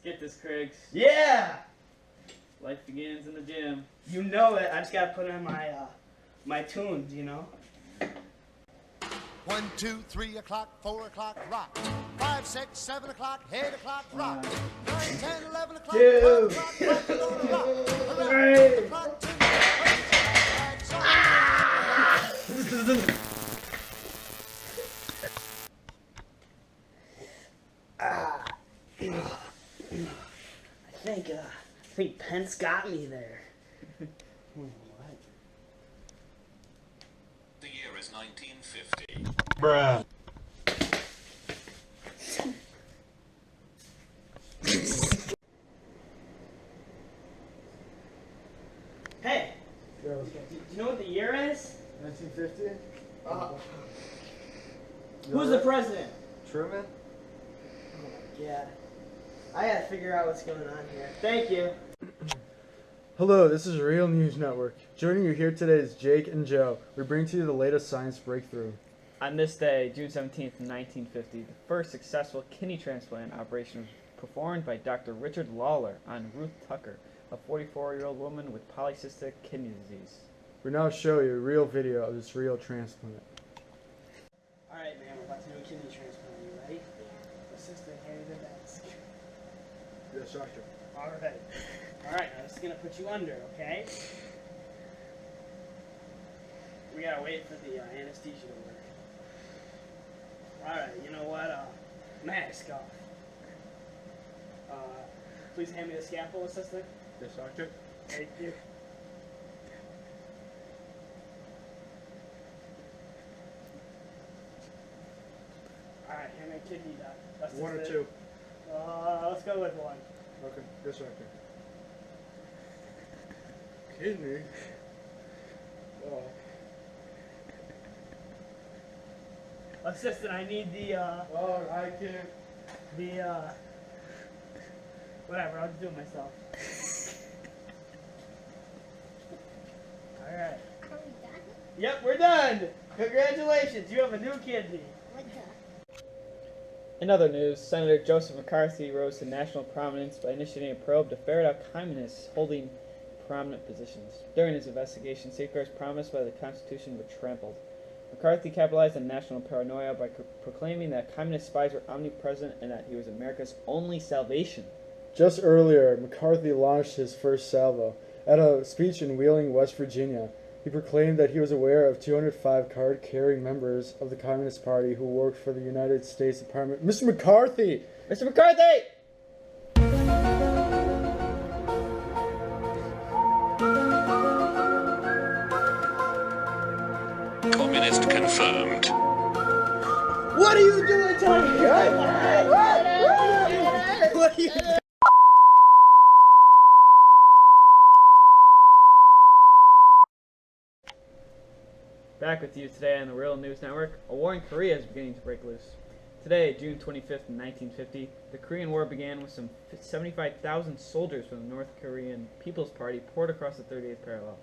Get this, Craigs. Yeah! Life begins in the gym. You know it. I just gotta put in my tunes, you know? 1, 2, 3 o'clock, 4 o'clock, rock. 5, 6, 7 o'clock, 8 o'clock, rock. 9, 10, 11 o'clock, 12 o'clock, rock. 11 o'clock, 10 I think Pence got me there. What? The year is 1950. Bruh. Hey! Do you know what the year is? 1950? Who's the president? Truman? Oh my god. I gotta figure out what's going on here. Thank you. Hello, this is Real News Network. Joining you here today is Jake and Joe. We bring to you the latest science breakthrough. On this day, June 17th, 1950, the first successful kidney transplant operation was performed by Dr. Richard Lawler on Ruth Tucker, a 44-year-old woman with polycystic kidney disease. We now show you a real video of this real transplant. Alright, man, we're about to do a kidney transplant. You ready? Assistant, hand the desk. Yes, doctor. Alright. Alright, I'm just gonna put you under, okay? We gotta wait for the anesthesia to work. Alright, you know what? Mask off. Please hand me the scalpel, assistant. Yes, doctor. Thank you. Alright, hand me a kidney, doc. That's One or just two? let's go with one. Okay, yes, doctor. Kidney? Oh. Assistant, I need the, Oh, I can't. whatever, I'll just do it myself. Alright. Are we done? Yep, we're done! Congratulations, you have a new kidney. What the? In other news, Senator Joseph McCarthy rose to national prominence by initiating a probe to ferret out communists holding prominent positions. During his investigation, safeguards promised by the Constitution were trampled. McCarthy capitalized on national paranoia by proclaiming that communist spies were omnipresent and that he was America's only salvation. Just earlier, McCarthy launched his first salvo. At a speech in Wheeling, West Virginia, he proclaimed that he was aware of 205 card-carrying members of the Communist Party who worked for the United States Department. Mr. McCarthy! Mr. McCarthy! Communist confirmed. What are you doing, Tony? What are you doing? Back with you today on the Real News Network. A war in Korea is beginning to break loose. Today, June 25th, 1950, the Korean War began with some 75,000 soldiers from the North Korean People's Party poured across the 38th parallel.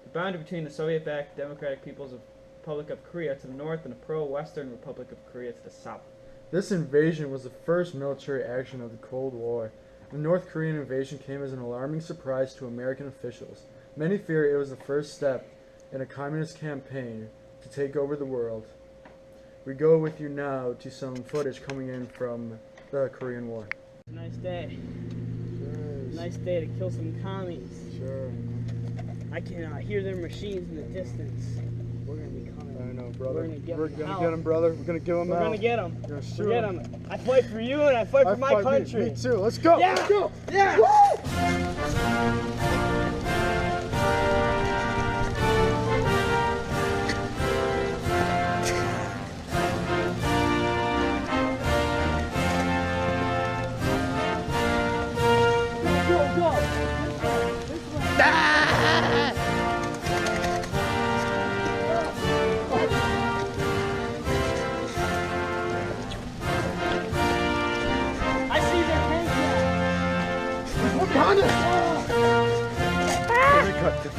The boundary between the Soviet-backed Democratic People's Republic of Korea to the north and the pro-Western Republic of Korea to the south. This invasion was the first military action of the Cold War. The North Korean invasion came as an alarming surprise to American officials. Many fear it was the first step in a communist campaign to take over the world. We go with you now to some footage coming in from the Korean War. Nice day. Sure. Nice day to kill some commies. Sure. I can hear their machines in the distance. We're gonna be coming. I know, brother. We're gonna get We're them gonna out. get him, brother. We're gonna give him We're out. gonna get them. We're gonna shoot We'll get him. them. I fight for you and I fight for my country. Me too. Let's go. Yeah. Let's go. Yeah. I see their tank now. Behind us. Let me cut this.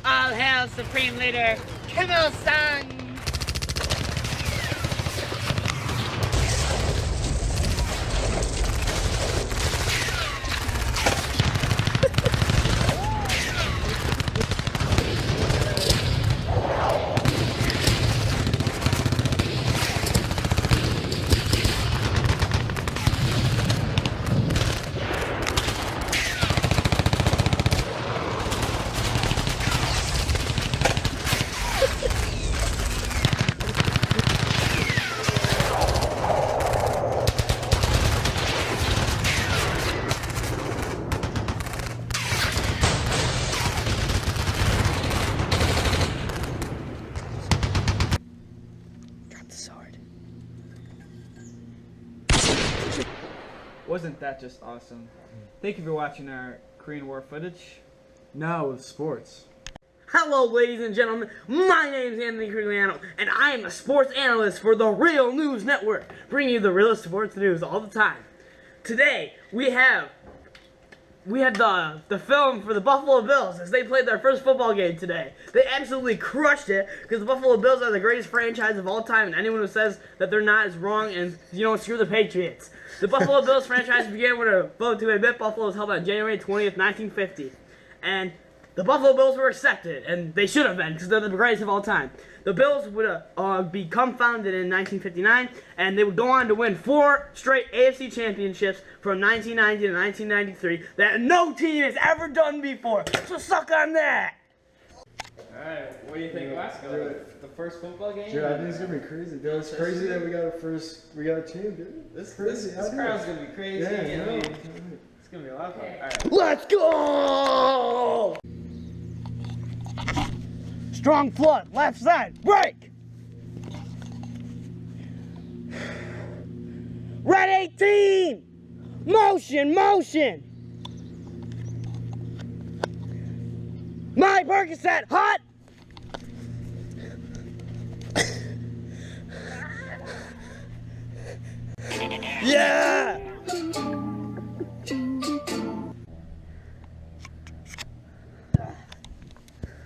All hail Supreme Leader Kim Il-sung! Wasn't that just awesome? Thank you for watching our Korean War footage. Now with sports. Hello, ladies and gentlemen. My name is Anthony Crigliano, and I am a sports analyst for the Real News Network, bringing you the realest sports news all the time. Today, we have the film for the Buffalo Bills as they played their first football game today. They absolutely crushed it because the Buffalo Bills are the greatest franchise of all time, and anyone who says that they're not is wrong, and screw the Patriots. The Buffalo Bills franchise began with a vote to admit Buffalo was held on January 20th, 1950, and the Buffalo Bills were accepted, and they should have been because they're the greatest of all time. The Bills would become founded in 1959, and they would go on to win 4 straight AFC championships from 1990 to 1993 that no team has ever done before. So suck on that! Alright, what do you think, Vasco? The first football game? Dude, I think it's gonna be crazy. Dude, it's crazy that we got a team, dude. This crazy. crowd's gonna be crazy. Yeah, and I know. it's gonna be a lot of fun. Alright. Let's go! Strong flood, left side, break! Red 18! Motion, motion! My Percocet, hot! Yeah!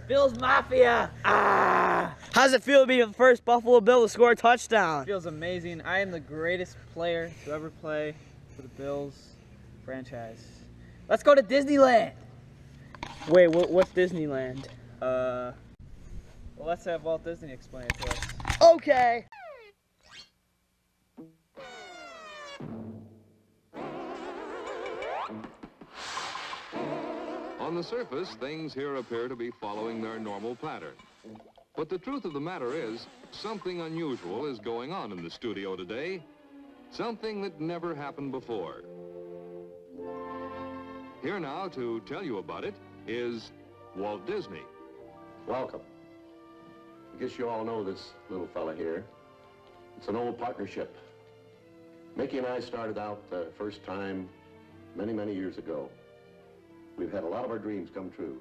Bills Mafia! Ah! How's it feel to be the first Buffalo Bill to score a touchdown? Feels amazing. I am the greatest player to ever play for the Bills franchise. Let's go to Disneyland. Wait, what's Disneyland? Well, let's have Walt Disney explain it to us. Okay. On the surface, things here appear to be following their normal pattern. But the truth of the matter is, something unusual is going on in the studio today. Something that never happened before. Here now to tell you about it is Walt Disney. Welcome. I guess you all know this little fella here. It's an old partnership. Mickey and I started out the first time many, many years ago. We've had a lot of our dreams come true.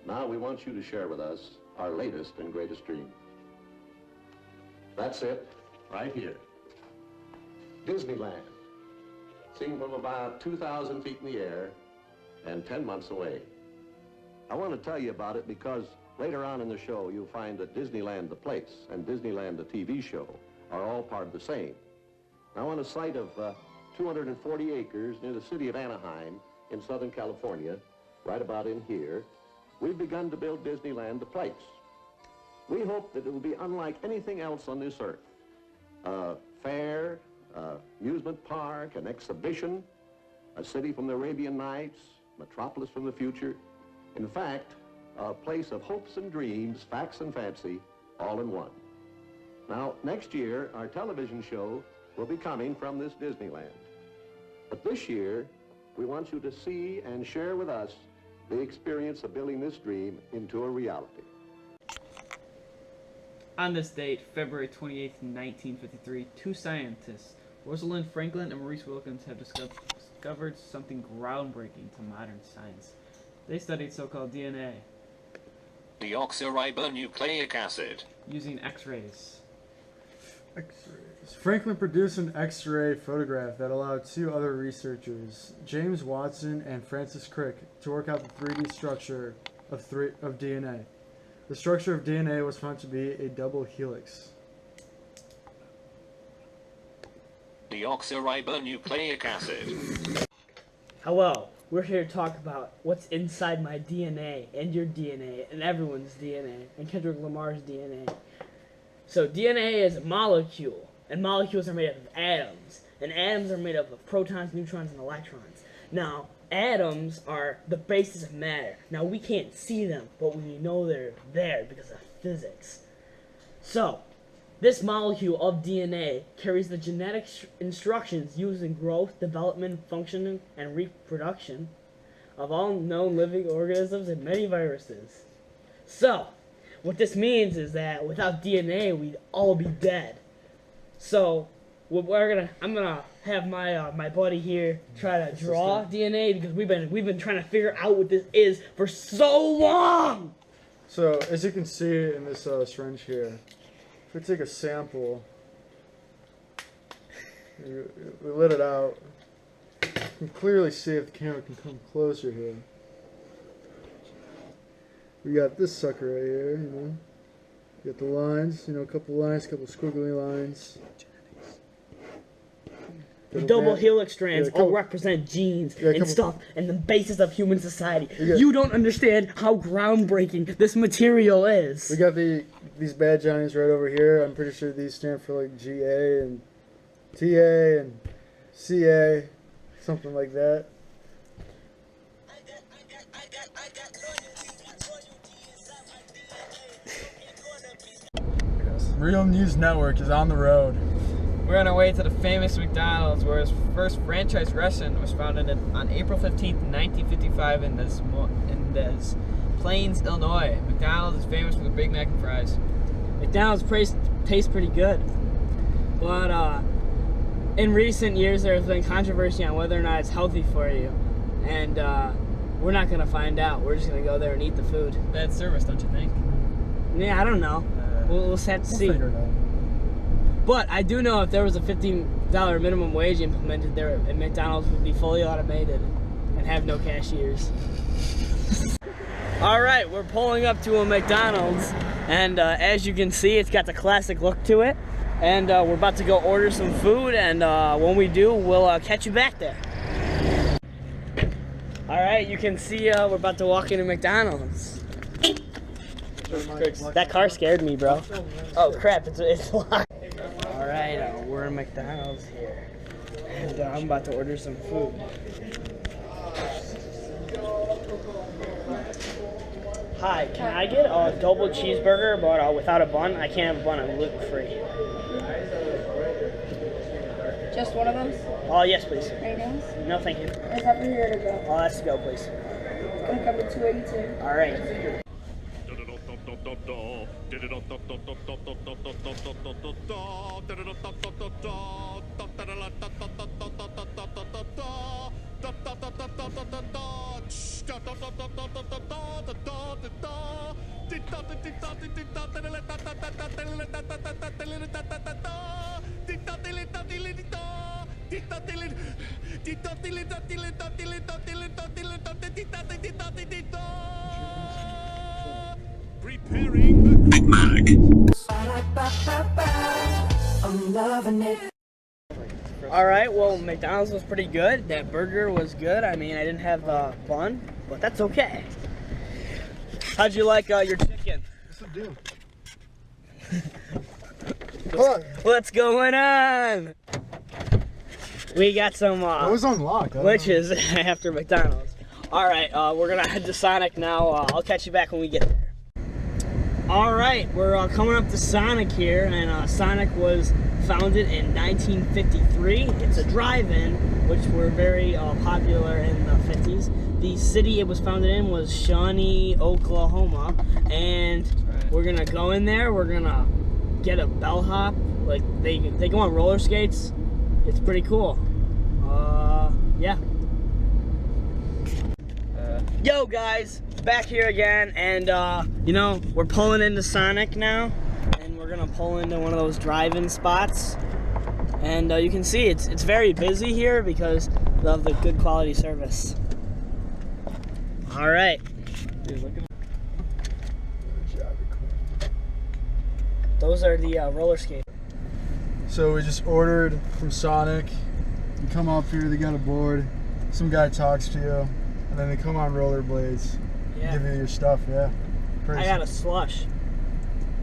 Now we want you to share with us our latest and greatest dream. That's it, right here. Disneyland. Seen from about 2,000 feet in the air and 10 months away. I want to tell you about it because later on in the show you'll find that Disneyland the place and Disneyland the TV show are all part of the same. Now on a site of 240 acres near the city of Anaheim in Southern California, right about in here, we've begun to build Disneyland the place. We hope that it will be unlike anything else on this earth. Fair, amusement park, an exhibition, a city from the Arabian Nights, metropolis from the future. In fact, a place of hopes and dreams, facts and fancy, all in one. Now, next year, our television show will be coming from this Disneyland. But this year, we want you to see and share with us the experience of building this dream into a reality. On this date, February 28th, 1953, 2 scientists, Rosalind Franklin and Maurice Wilkins, have discovered something groundbreaking to modern science. They studied so-called DNA Deoxyribonucleic acid. using X-rays. X-rays. Franklin produced an X-ray photograph that allowed 2 other researchers, James Watson and Francis Crick, to work out the 3D structure of DNA. The structure of DNA was found to be a double helix. Deoxyribonucleic acid. Hello. We're here to talk about what's inside my DNA and your DNA and everyone's DNA and Kendrick Lamar's DNA. So DNA is a molecule, and molecules are made up of atoms, and atoms are made up of protons, neutrons, and electrons. Now, atoms are the basis of matter. Now, we can't see them, but we know they're there because of physics. So, this molecule of DNA carries the genetic instructions used in growth, development, functioning, and reproduction of all known living organisms and many viruses. So, what this means is that without DNA, we'd all be dead. So, I'm gonna have my buddy here try to draw DNA because we've been trying to figure out what this is for so long. So as you can see in this syringe here, if we take a sample, we let it out. You can clearly see if the camera can come closer here. We got this sucker right here, you know. You got the lines, you know, a couple lines, a couple squiggly lines. The double helix strands all represent genes and stuff and the basis of human society. You don't understand how groundbreaking this material is. We got these bad Johnnies right over here. I'm pretty sure these stand for like GA and TA and CA, something like that. Real News Network is on the road. We're on our way to the famous McDonald's, where its first franchise restaurant was founded on April 15th, 1955 in Des Plaines, Illinois. McDonald's is famous for the Big Mac and fries. McDonald's tastes pretty good, but in recent years there's been controversy on whether or not it's healthy for you, and we're not gonna find out. We're just gonna go there and eat the food. Bad service, don't you think? Yeah, I don't know. We'll have to see. Figure it out. But I do know if there was a $15 minimum wage implemented there at McDonald's, would be fully automated and have no cashiers. All right, we're pulling up to a McDonald's, and as you can see, it's got the classic look to it. And we're about to go order some food, and when we do, we'll catch you back there. All right, you can see we're about to walk into McDonald's. That car scared me, bro. Oh crap, it's locked. All right, we're in McDonald's here, and I'm about to order some food. Hi, can I get a double cheeseburger, but without a bun? I can't have a bun, I'm gluten-free. Just one of them? Oh, yes, please. Anything? No, thank you. It's up here to go. Oh, that's to go, please. It's gonna come to 282. All right. Big Mac. I'm loving it. All right, well, McDonald's was pretty good. That burger was good. I mean, I didn't have bun, but that's okay. How'd you like your chicken? What's it do? What's going on? We got some it was unlocked. glitches after McDonald's. All right, we're gonna head to Sonic now. I'll catch you back when we get there. All right, we're coming up to Sonic here, and Sonic was founded in 1953. It's a drive-in, which were very popular in the 50s. The city it was founded in was Shawnee, Oklahoma, and we're gonna go in there. We're gonna get a bellhop. Like they go on roller skates. It's pretty cool. Yeah. Yo guys, back here again, and you know, we're pulling into Sonic now, and we're gonna pull into one of those drive-in spots, and you can see it's very busy here because of the good quality service. All right. Those are the roller skates. So we just ordered from Sonic. You come up here, they got a board. Some guy talks to you, and then they come on rollerblades. Yeah. Give you your stuff, yeah. I got a slush.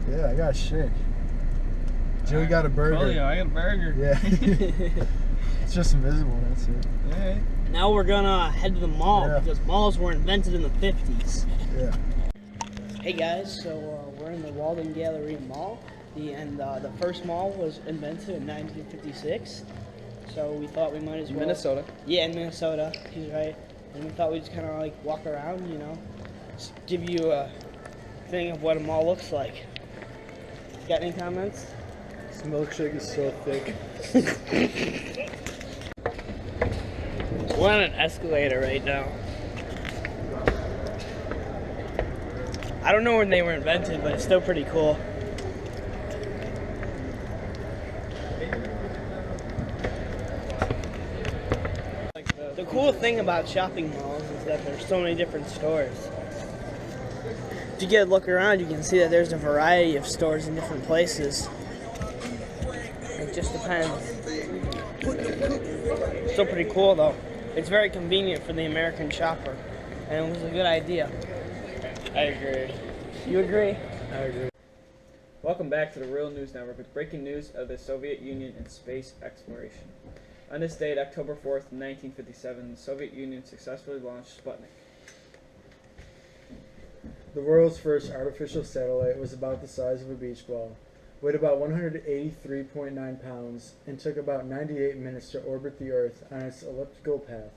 Yeah, I got a shake. Joey got a burger. Oh yeah, I got a burger. Yeah. It's just invisible, that's it. Alright. Now we're gonna head to the mall because malls were invented in the 50s. Yeah. Hey guys, so we're in the Walden Gallery Mall. The first mall was invented in 1956. So we thought we might as well. Minnesota. Yeah, in Minnesota. He's right. And we thought we'd just kind of like walk around, you know, just give you a thing of what a mall looks like. Got any comments? milkshake is so thick. We're on an escalator right now. I don't know when they were invented, but it's still pretty cool. The cool thing about shopping malls is that there's so many different stores. If you get a look around, you can see that there's a variety of stores in different places. It just depends. Still pretty cool though. It's very convenient for the American shopper, and it was a good idea. I agree. You agree? I agree. Welcome back to the Real News Network with breaking news of the Soviet Union and space exploration. On this date, October 4th, 1957, the Soviet Union successfully launched Sputnik. The world's first artificial satellite was about the size of a beach ball, weighed about 183.9 pounds, and took about 98 minutes to orbit the Earth on its elliptical path.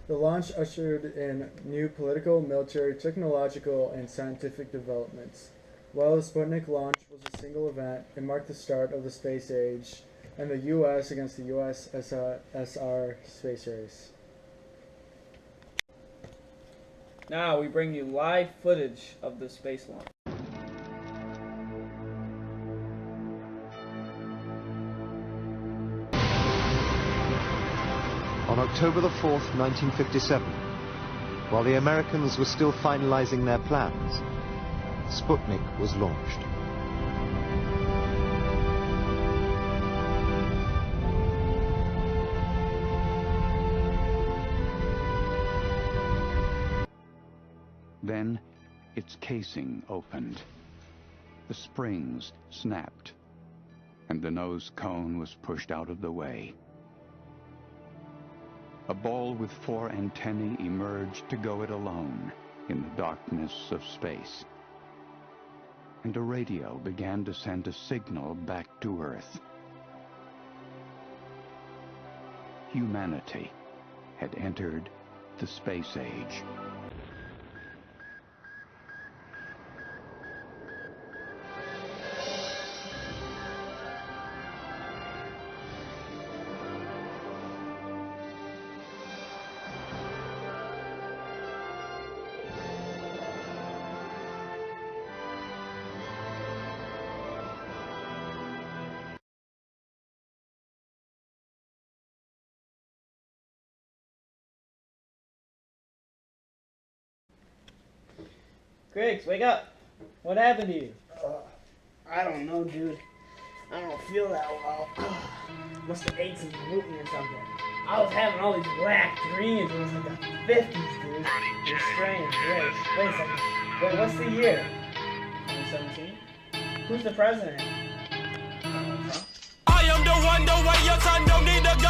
The launch ushered in new political, military, technological, and scientific developments. While the Sputnik launch was a single event, it marked the start of the space age and the U.S. against the USSR space race. Now we bring you live footage of the space launch. On October the 4th, 1957, while the Americans were still finalizing their plans, Sputnik was launched. Then, its casing opened. The springs snapped, and the nose cone was pushed out of the way. A ball with 4 antennae emerged to go it alone in the darkness of space. And a radio began to send a signal back to Earth. Humanity had entered the space age. Griggs, wake up! What happened to you? I don't know, dude. I don't feel that well. Must have ate some gluten or something. I was having all these black dreams. It was like the 50s, dude. It was strange. Wait a second. Wait, what's the year? 2017? Who's the president? I am the one, the way your son don't need a gun.